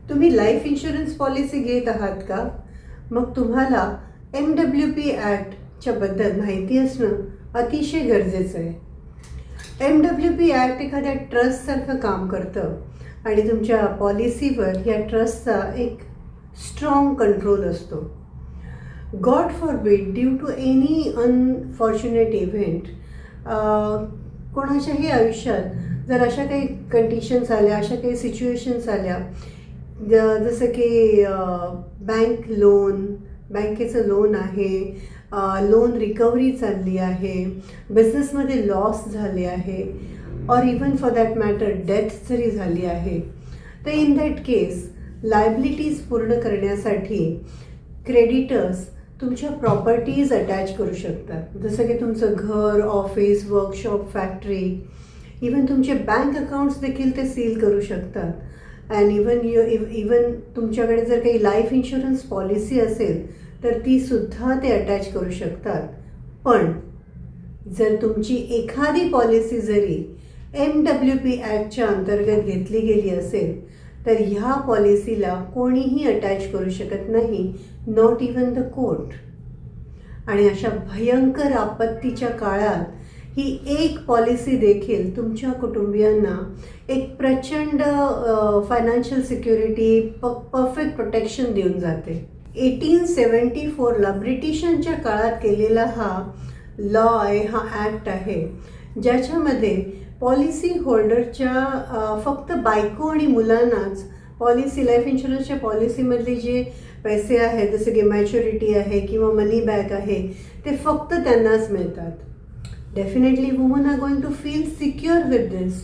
तुम्ही life insurance policy घेत आहात का? मग तुम्हाला MWP ॲक्टच्या बद्दल माहिती असणं अतिशय गरजेचं आहे. MWP ॲक्ट एखाद्या ट्रस्टसारखं काम करतं आणि तुमच्या पॉलिसीवर या ट्रस्टचा एक स्ट्रॉंग कंट्रोल असतो. God forbid, due to any unfortunate event, कोणाच्याही आयुष्यात जर अशा काही कंडिशन्स आल्या, अशा काही सिच्युएशन्स आल्या, जसं की बँकेचं लोन आहे, लोन रिकव्हरी चालली आहे, बिझनेसमध्ये लॉस झाले आहे, or even for that matter death जरी झाली आहे, तर इन दॅट केस लायबिलिटीज पूर्ण करण्यासाठी क्रेडिटर्स तुमच्या प्रॉपर्टीज अटॅच करू शकतात. जसं की तुमचं घर, ऑफिस, वर्कशॉप, फॅक्टरी, इवन तुमचे बँक अकाउंट्स देखील ते सील करू शकतात. अँड इवन तुमच्याकडे जर काही लाईफ इन्शुरन्स पॉलिसी असेल तर तीसुद्धा ते अटॅच करू शकतात. पण जर तुमची एखादी पॉलिसी जरी MWP ॲक्टच्या अंतर्गत घेतली गेली असेल तर ह्या पॉलिसीला कोणीही अटॅच करू शकत नाही, नॉट इवन द कोर्ट. आणि अशा भयंकर आपत्तीच्या काळात ही एक पॉलिसी देखील तुमच्या कुटुंबियांना एक प्रचंड फायनान्शियल सिक्युरिटी, परफेक्ट प्रोटेक्शन देऊन जाते. 1874ला ब्रिटिशांच्या काळात केलेला हा लॉ आहे, हा ॲक्ट आहे, ज्याच्यामध्ये पॉलिसी होल्डरच्या फक्त बायको आणि मुलांनाच पॉलिसी, लाईफ इन्शुरन्सच्या पॉलिसीमधले जे पैसे आहेत, जसं की मॅच्युरिटी आहे किंवा मनी बॅक आहे, ते फक्त त्यांनाच मिळतात. Definitely women are going to feel secure with this.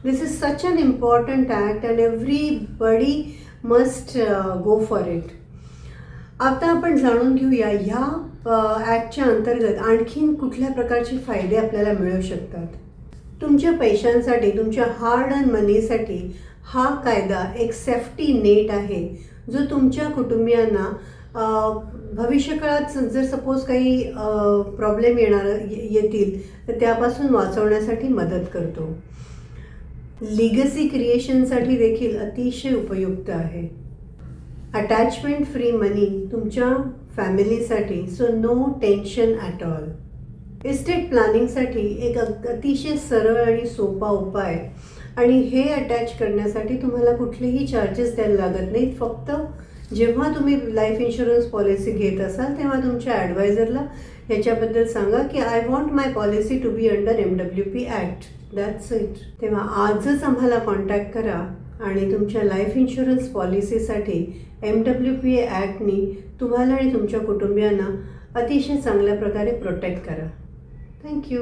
This is such an important act and everybody must go for it. आता आपण जाणून घेऊया ह्या ॲक्टच्या अंतर्गत आणखीन कुठल्या प्रकारचे फायदे आपल्याला मिळू शकतात. तुमच्या पैशांसाठी, तुमच्या हार्ड अर्न मनीसाठी हा कायदा एक सेफ्टी नेट आहे, जो तुमच्या कुटुंबियांना भविष्यकाळात जर सपोज काही प्रॉब्लेम येतील तर त्यापासून वाचवण्यासाठी मदत करतो. लिगसी क्रिएशनसाठी देखील अतिशय उपयुक्त आहे. अटॅचमेंट फ्री मनी तुमच्या फॅमिलीसाठी, so no tension at all. Estate प्लॅनिंगसाठी एक अतिशय सरळ आणि सोपा उपाय, आणि हे अटॅच करण्यासाठी तुम्हाला कुठलेही चार्जेस द्यायला लागत नाहीत. फक्त जेव्हा तुम्ही लाईफ इन्शुरन्स पॉलिसी घेत असाल तेव्हा तुमच्या ॲडवायझरला ह्याच्याबद्दल सांगा की I want my policy to be under MWP act. That's it. तेव्हा आजच आम्हाला कॉन्टॅक्ट करा आणि तुमच्या लाईफ इन्शुरन्स पॉलिसीसाठी MWP ॲक्टनी तुम्हाला आणि तुमच्या कुटुंबियांना अतिशय चांगल्या प्रकारे प्रोटेक्ट करा. थँक्यू.